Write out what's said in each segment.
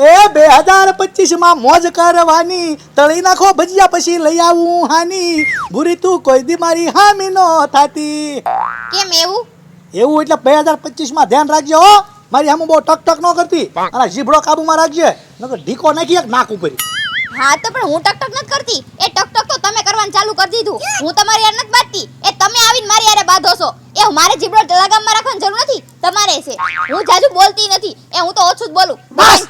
એ 2025 માં મોજ કરવાની, તળી નાખો ભજીયા પછી લઈ આવું હાની, ભૂરી તું કોઈ દી મારી હામી નો થાતી. કેમ એવું? એવું એટલે 2025 માં ધ્યાન રાખજો હો, મારી હામું બહુ ટક ટક ન કરતી, અને જીભડો કાબુમાં રાખજે, નકર ઢીકો નાખી એક નાક ઉપર. હા તો પણ હું ટક ટક નથી કરતી, એ ટક ટક તો તમે કરવાનું ચાલુ કરી દીધું. હું તમારી યાર નથી બાંધતી, એ તમે આવીને મારી યાર બાંધો છો. એ મારે જીભડો લગામમાં રાખવાની જરૂર નથી, તમારે છે. હું જાજુ બોલતી નથી, એ હું તો ઓછું જ બોલું. બસ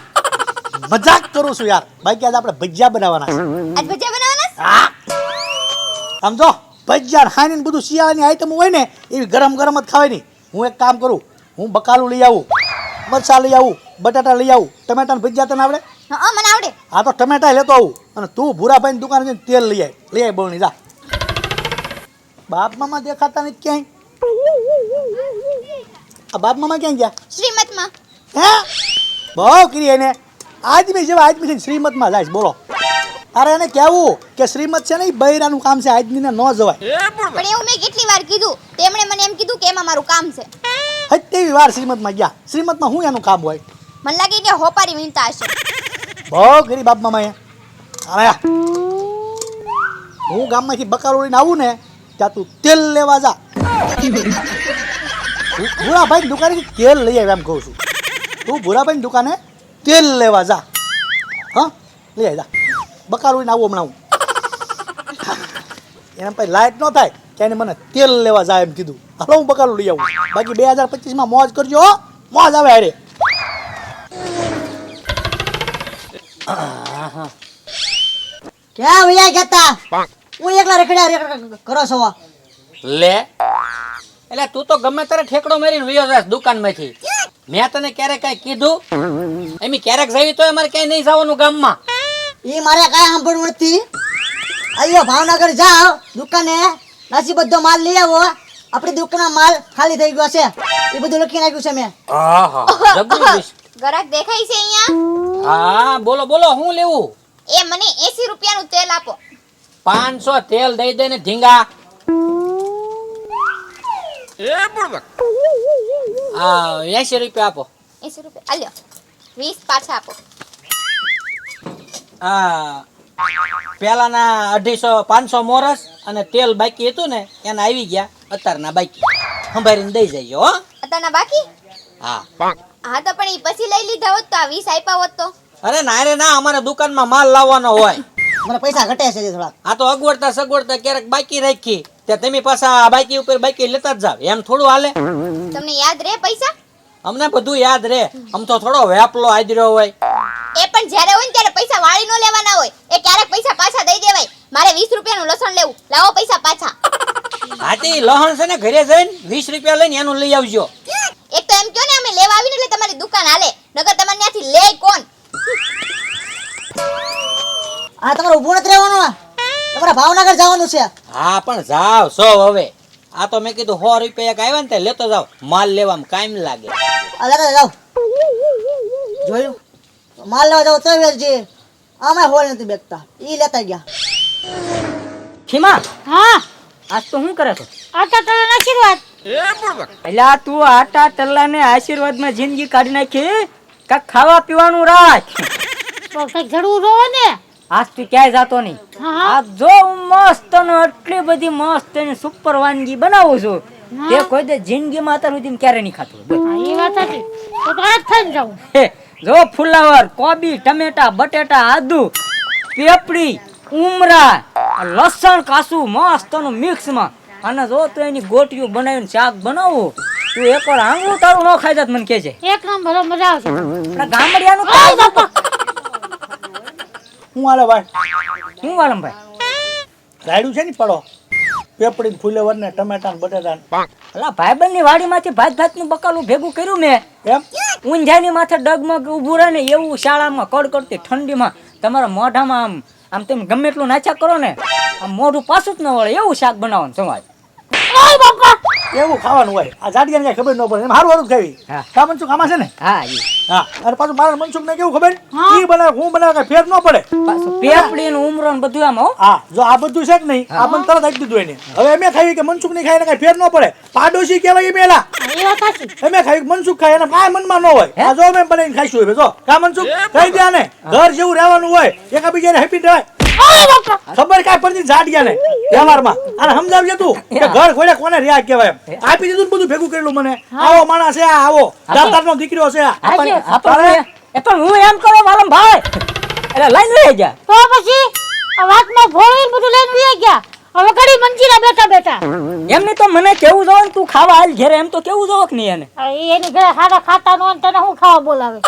મજાક કરું છું યાર, બાકી આજ આપણે ભજીયા બનાવવાના છે. આજ ભજીયા બનાવવાના? હા આમ જો ભજીયા હાની ને બધું શિયાળાની આઈટમ હોય ને એવી ગરમ ગરમ જ ખાવાની. હું એક કામ કરું, હું બકાલું લઈ આવું, મરચા લઈ આવું, બટાટા લઈ આવું, ટમેટા ને ભજીયા તને આવડે? હા મને આવડે. હા તો ટમેટા લેતો આવું, અને તું ભૂરાભાઈ ની દુકાને જઈને તેલ લઈ આય બળની જા. બાપ મામા દેખાતા નથી ક્યાંય. આ બાપ મામા ક્યાં ગયા? શ્રીમતમાં. હે બહુ કરી એને આદમી જેવા આદમી છે શ્રીમતમાં જાય. બોલો અરે એને કહેવું કે શ્રીમત છે ને એ બૈરાનું કામ છે, આદમીને ન જવાય. પણ એવું મેં કેટલી વાર કીધું, તેમણે મને એમ કીધું કે એમાં મારું કામ છે. તેવી વાર શ્રીમતમાં ગયા. શ્રીમતમાં શું એનું કામ હોય? મને લાગે કે હોપારી વીણતા હશે. બહુ કરી બાપ મામા એ. હવે હું ગામમાંથી બકાલો લઈને આવું ને ત્યાં તું તેલ લેવા જા. ભૂરાભાઈ દુકાને તેલ લઈ આવ્યા એમ કહું છું. તું ભૂરાભાઈ દુકાને તેલ લેવા જા. હા લઈ આવી જા. બકાલો લઈને આવું હમણાં હું. એના પછી લાઈટ ન થાય કે એને મને તેલ લેવા જાય એમ કીધું. હાલો હું બકાલો લઈ આવું. બાકી 2025 માં મોજ કરજો હો, મોજ આવે હારે. ક્યાં વયા જતા? હું એકલા રખડ્યા કરો છો લે એટલે તું તો ગમે તારે ઠેકડો મારીને વયો જાસ દુકાનમાંથી. મેં તને ક્યારેક કઈ કીધું? એમ ક્યારેક જવી તો અમારે ક્યાંય નહીં જવાનું ગામમાં. ઈ મારે કાંઈ સાંભળવું નથી. અయ్యో ભાવનગર જાઓ દુકાને, નાસી બધો માલ લઈ આવો. આપણી દુકાનનો માલ ખાલી થઈ ગયો છે, એ બધું લખી નાખ્યું છે મેં. ગરાક દેખાય છે અહીંયા? હા બોલો બોલો, શું લેવું? એ મને 80 રૂપિયાનું તેલ આપો. 500 તેલ દઈ દે ને ઢીંગા. હા 80 રૂપિયા આપો. 80 રૂપિયા આલ્યો, 20 પાછા આપો. હા પેલાના 250 500 મોરસ અને તેલ બાકી હતું ને એને આવી ગયા, અત્યારના બાકી સંભાળીને દઈ જજો હો. અત્યારના બાકી? હા હા તો પણ ઈ પછી લઈ લીધા હોત તો આ 20 આપ્યા હોત તો. અરે ના રે ના, અમારે દુકાનમાં માલ લાવવાનો હોય. મને પૈસા ઘટે છે થોડા. આ તો અગવડતા સગવડતા ક્યારેક બાકી રાખી ત્યાં તમે પાછા બાકી ઉપર બાકી લેતા જ જાવ, એમ થોડું હાલે? તમને યાદ રહે પૈસા? અમને બધું યાદ રહે, આમ તો થોડો વેપલો આદર્યો હોય. એ પણ જ્યારે હોય ને ત્યારે પૈસા વાળી નો લેવાના હોય, એ ક્યારેક પૈસા પાછા દઈ દેવાય. મારે 20 રૂપિયાનું લસણ લેવું, લાવો પૈસા પાછા. હા તે લહણ છે ને ઘરે જઈને 20 રૂપિયા લઈને એનું લઈ આવજો. એક તો એમ કહો ને અમે લેવા આવીને એટલે તમારી દુકાન હાલે, નકર તમારે ત્યાંથી લે કોણ? આ તમારે ઊભું નથી રહેવાનું, તમારે ભાવનગર જવાનું છે. હા પણ જાવ સો હવે. આ તો મેં કીધું 100 રૂપિયા એક આવ્યા ને તે લેતો જાવ, માલ લેવામાં કાયમ લાગે. આ લેતા જાવ. જોયું માલ લેવા જાવ તો વેચજે, આમાં હોલ નથી બેસતા, ઈ લેતા ગયા. ખીમા હા આજ તો શું કરે છો? આટા તળાના આશીર્વાદ. અલ્યા તું આટા ટલ્લાને આશીર્વાદમાં જિંદગી કાઢી નાખી, કાક ખાવા પીવાનું રાખ. તો કઈક જડવું જોવો ને. આજ તું ક્યાંય જાતો નહીં. હા. આ જો હું મસ્ત ને એટલી બધી મસ્ત ને સુપર વાનગી બનાવું છું, તે કોઈ દે જિંદગીમાં અત્યાર સુધી ક્યારે નહીં ખાતું. બોલ. હા, એ વાત હતી. તો આજ ખાઈને જાઉં. હે, જો ફુલાવર, કોબી, ટમેટા, બટેટા, આદુ, પેપડી, ઉમરા, લસણ કાસું મસ્ત નું મિક્સમાં, અને જો તું એની ગોટીઓ બનાવીને શાક બનાવું, તું એકવાર આંગળું તારું ન ખાઈ જાત મને કહે છે. એક નંબર મજા આવશે. આપણા ગામડિયાનું ખાઈ જાત. હું હાલે ભાઈ? શું વાલમ ભાઈ? રાયડું છે ને પડો, પેપડી ફુલેવર ને ટમેટા ને બટેટા ને. અલા ભાઈબંધની વાડીમાંથી ભાત નું બકાલું ભેગું કર્યું મેં. એમ ઊંઝાની માથે ડગમગ ઊભું રહે ને એવું શાળામાં કડકડતી ઠંડીમાં તમારા મોઢામાં આમ આમ તમે ગમે એટલું નાચા કરો ને આમ મોઢું પાછું જ ન વળે એવું શાક બનાવવાનું સમાજ. ઓય બાપા એવું ખાવાનું હોય આ જાડિયાને કઈ ખબર ન પડે એમ હારું હારું જ ખાવી હા. કા મનસુખ આમાં છે ને હા ઈ હા અને પાછું મારા મનસુખ ને કેવું ખબર હા. ઈ બનાવે હું બનાવે કઈ ફેર ન પડે પાછું પેપડી નું ઉમરો ને બધું આમ હો હા જો આ બધું છે કે નહીં આ મને તરત આપી દીધું એને હવે અમે ખાવી કે મનસુખ ની ખાય ને કઈ ફેર ન પડે પાડોશી કહેવાય એ પેલા એ વાત સાચી. અમે ખાવી મનસુખ ખાય એને કાંઈ મનમાં ન હોય આ જો અમે બનાવીને ખાઈશું હવે જો કા મનસુખ કહી દે ને ઘર જેવું રહેવાનું હોય એકાબીજાને હેપી રહેવાય ઓય બાપા. ખબર કાંઈ પડતી જાડિયાને વ્યવહારમાં અને સમજાવજે તું કે ઘર ખોડે કોને રહ્યા કહેવાય એમ આપી દીધું ને બધું ભેગું કરેલું મને આવો માણસ છે આ આવો દાતારનો દીકરો છે આ પણ હું એમ કહું વાલમ ભાઈ એટલે લઈને લઈ જા તો પછી આ વાતમાં ભોળીને બધું લઈને વહી ગયા. હવે ઘડી મંજીરા બેઠા બેઠા. એમની તો મને કેવું જોવે ને તું ખાવા હાલ ઘેરે એમ તો કેવું જોવે કે નહીં એને હવે એની ઘરે ખાતા ખાતા નો તને હું ખાવા બોલાવે.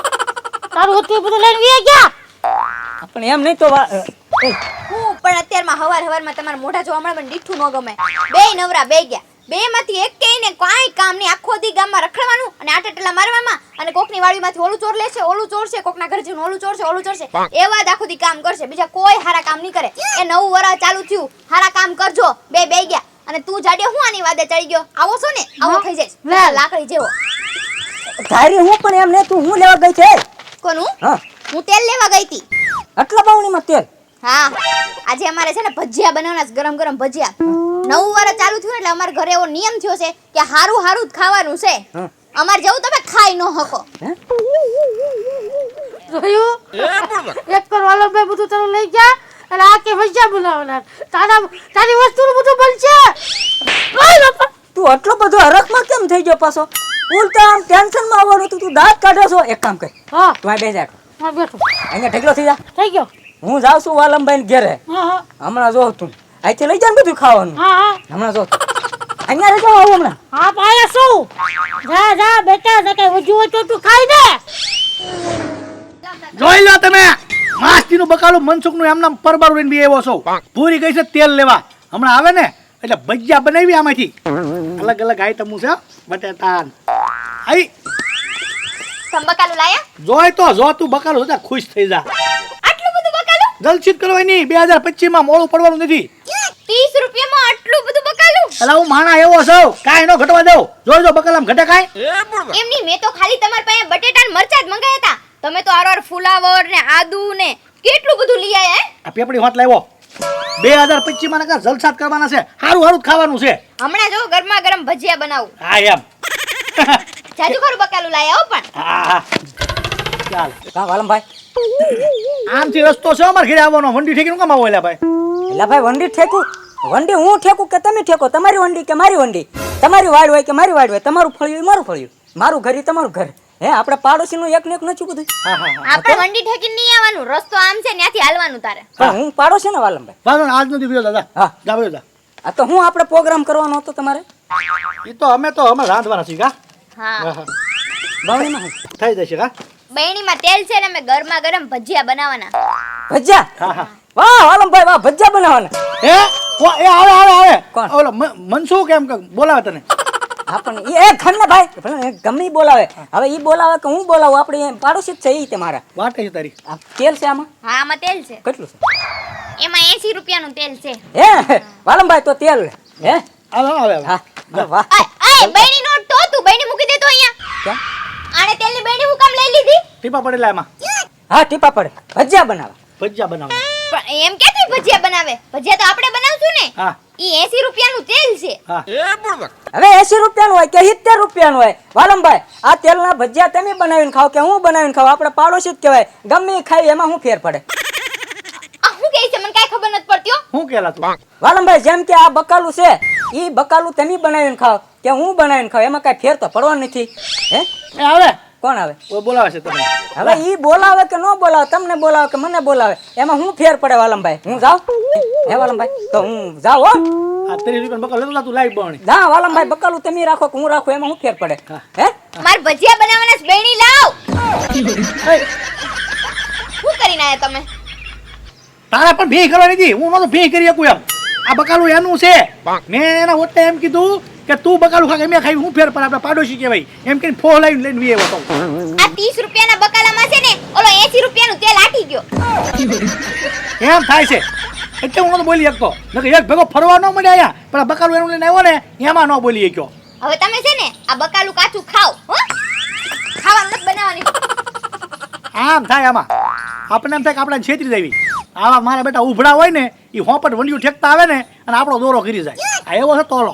તારું હતું એ બધું લઈને વહી ગયા. પણ એમ નહીં તો હું પણ અત્યારમાં હવારમાં તમારા મોઢા જોવા મળે પણ દીઠું ન ગમે બેય નવરા બે ગયા બે માંથી એક કઈને કાંઈ કામ નહીં આખો દી ગામમાં રખડવાનું અને આટાટલા મારવામાં અને કોકની વાડીમાંથી ઓલું ચોર લેશે ઓલું ચોરશે કોકના ઘરે જઈને ઓલું ચોરશે એવા જ આખો દી કામ કરશે બીજા કોઈ હારા કામ નહીં કરે એ નવું વરસ ચાલુ થયું હારા કામ કરજો બે ગયા અને તું જાડ્યો હું આની વાદે ચડી ગયો આવો છો ને આવો થઈ જાય લાકડી જેવો તારી હું પણ એમ ને તું હું લેવા ગઈ છે કોનું હા હું તેલ લેવા ગઈ હતી આટલા બાવણીમાં તેલ હા આજે અમારે છે ને ભજીયા બનાવવાના છે ગરમ ગરમ ભજીયા નવું વર્ષ ચાલુ થયું એટલે અમારા ઘરે એવો નિયમ થયો છે કે હારું હારું જ ખાવાનું છે હા. અમારે જેવું તમે ખાઈ ન હકો જોયું? એક પર વાલો બે બધું તારું લઈ ગયા અને આ કે ભજીયા બનાવવાના. તારી વસ્તુનું બધું બનશે. ઓય બાપા. તું આટલો બધો હરખમાં કેમ થઈ ગયો પાછો ઉલટા આમ ટેન્શનમાં આવવાનું તું દાંત કાઢો છો એક કામ કર હા તું આ બેસી જા હા બેઠો અહીંયા ઢગલો થઈ જા થઈ ગયો. હું જાઉં છું વાલમભાઈ ઘેરે હા હા હમણાં જો તું અહીંથી લઈ જા ને બધું ખાવાનું હા હા હમણાં જો અહીંયા રહેજો આવું હમણાં હા પાયા શું જા બેટા ને કઈ વધુ હોય તો તું ખાઈ દે. જોઈ લો તમે માસ્તીનું બકાલું મનસુખનું એમના પરબારું લઈને બી આવ્યો છો પૂરી ગઈ છે તેલ લેવા હમણાં આવે ને એટલે ભજીયા બનાવી આમાંથી અલગ અલગ આઈટમો છે બટેટા આઈ સંબકાલું લાયા જોય તો જો તું બકાલું જોતા ખુશ થઈ જા આટલું બધું બકાલું જલસીત કરવાની 2025 માં મોડું પડવાનું નથી 30 રૂપિયામાં આટલું બધું બકાલું એટલે હું માણા એવો છું કાંઈ નો ઘટવા દઉં જોજો બકાલામ ઘટે કાંઈ એમની મેં તો ખાલી તમારા પાસે બટેટા ને મરચા જ મંગાયા હતા તમે તો આરોર ફુલાવર ને આદુ ને કેટલું બધું લઈ આયા હે આ પેપડી હોત લાવ્યો 2025 માં નકા જલસાત કરવાના છે હારું હારું જ ખાવાનું છે હમણાં જો ગરમા ગરમ ભજીયા બનાવું હા એમ જાજુ ખરું બકાલું લાયા હો પણ હા હા ચાલ હા વાલમભાઈ આમથી રસ્તો છે અમારે ઘરે આવવાનો વંડી ઠેકીનું કામ આવો એલા ભાઈ એટલે ભાઈ વંડી ઠેકું વંડી હું ઠેકું કે તમે ઠેકો તમારી વંડી કે મારી વંડી તમારી વાડ હોય કે મારી વાડ હોય તમારું ફળ્યું એ મારું ફળ્યું મારું ઘર એ તમારું ઘર હે આપણે પાડોશીનું એક ને એક નચું બધું હા હા હા આપણે વંડી ઠેકીને નહીં આવવાનું રસ્તો આમ છે ત્યાંથી હાલવાનું તારે પણ હું પાડોશી ને વાલમભાઈ વાંધો નહીં, આજ નથી ગયો દાદા હા. જા ભાઈ જા આ તો હું આપણે પ્રોગ્રામ કરવાનો હતો તમારે એ તો અમે રાંધવાના છીએ કા હા બાવણીમાં હું થઈ જશે કા બહેણીમાં તેલ છે ને અમે ગરમા ગરમ ભજીયા બનાવવાના ભજીયા હા હા વાહ વાલમભાઈ વાહ ભજીયા બનાવવાના એ એ આવે કોણ? ઓલો મનસુખ એમ કે બોલાવે તને હા પણ એ ખન્ના ભાઈ ભલે ગમે ઈ બોલાવે હવે ઈ બોલાવે કે હું બોલાવું આપણે એ પાડોશી જ છે ઈ તમારા વાટે છે તારી આ તેલ છે આમાં હા આમાં તેલ છે કેટલું છે એમાં 80 રૂપિયાનું તેલ છે હે વાલમભાઈ તો તેલ હે આવે હા અરે વાહ આય બહેણી નોટ તો તું બહેણી મૂકી દે તો અહીંયા ક્યાં? આને તેલની બહેણી હું કામ લઈ લીધી ટીપા પડેલા એમાં હા ટીપા પડે ભજીયા બનાવે ભજીયા બનાવે પણ એમ ક્યાંથી ભજીયા બનાવે ભજીયા તો આપણે બનાવશું ને હા ઈ 80 રૂપિયાનું તેલ છે હા હવે 80 રૂપિયાનું હોય કે 70 રૂપિયાનું હોય વાલમભાઈ આ તેલના ભજીયા તમે બનાવીને ખાવ કે હું બનાવીને ખાવ આપણે પાડોશી જ કહેવાય ગમે ઈ ખાઈ એમાં શું ફેર પડે આ હું કહે છે મને કાઈ ખબર નથી પડતી હો હું કેલા તું વાલમભાઈ જેમ કે આ બકાલું છે ઈ બકાલું તમે બનાવીને ખાવ કે હું બનાવીને ખાવ એમાં કાંઈ ફેર તો પડવાનો નથી હે એ આવે કોણ આવે ઓ બોલાવે છે તમે હવે ઈ બોલાવે કે ન બોલાવે તમને બોલાવે કે મને બોલાવે એમાં હું ફેર પડે વાલમભાઈ હું જાઉં હે વાલમભાઈ તો હું જાઉં હો આ 30 રૂપિયા બકલ લેતો તું લાઈ બણી જા વાલમભાઈ બકાલું તમે રાખો કે હું રાખું એમાં હું ફેર પડે હે માર ભજીયા બનાવવાના છે બહેણી લાવ શું કરીને આયા તમે તારા પણ ભી કરવાની હતી હું નતો ભી કરી શકું એમ આ બકાલું એનું છે મેં એના વચ્ચે એમ કીધું કે તું બકાલું ખા કે મેં ખાઈ હું ફેર પર આપણે પાડોશી કહેવાય એમ કે ફો લઈને લઈને વી આવ્યો તો આ 30 રૂપિયાના બકાલામાં છે ને ઓલો 80 રૂપિયાનું તેલ આટી ગયો એમ થાય છે એટલે હું નતો બોલી શકતો નકર એક ભેગો ફરવા ન મળે આયા પણ આ બકાલું એનું લઈને આવ્યો ને એમાં ન બોલી શક્યો હવે તમે છે ને આ બકાલું કાચું ખાઓ હો ખાવાનું નથી બનાવવાની આમ થાય આમાં આપણે એમ થાય કે આપણે છેતરી દેવી આવા મારા બેટા ઉભડા હોય ને એ હોપટ વંડિયું ઠેકતા આવે ને અને આપણો દોરો કરી જાય આ એવો છે તોલો